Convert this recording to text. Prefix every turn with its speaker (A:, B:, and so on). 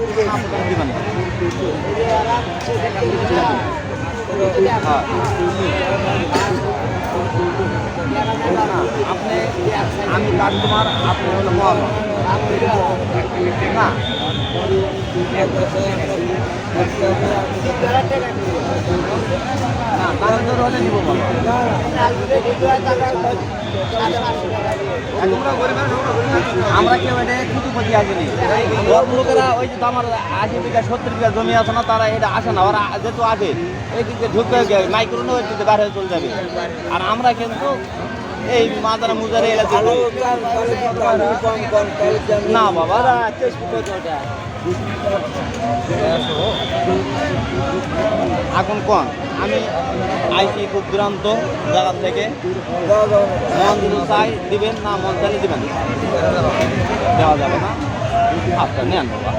A: দিবেন না। হ্যাঁ। আপনি আমি কাস্টমার, আপনি হলো মহাজন না। না দামের দর হলে নিব বলো। আমরা কেউ এটা কুতুপতি আসেনি, বড় লোকেরা ওই যে আমার 80 বিঘা 70 বিঘা জমি আছে না, তারা এটা আসে না। ওরা যেহেতু আসে এই দিকে ঢুকে গিয়ে মাইক্রোনো ওই দিকে বাইরে চলে যাবে। আর আমরা কিন্তু এই মাজারে মুজারে এরা না বাবা এখন কোন আমি আইসি খুব দুরান্ত জায়গা থেকে। মন চাই দিবেন না, মন চাইলে দিবেন দেওয়া যাবে না। আচ্ছা নেন বাবা।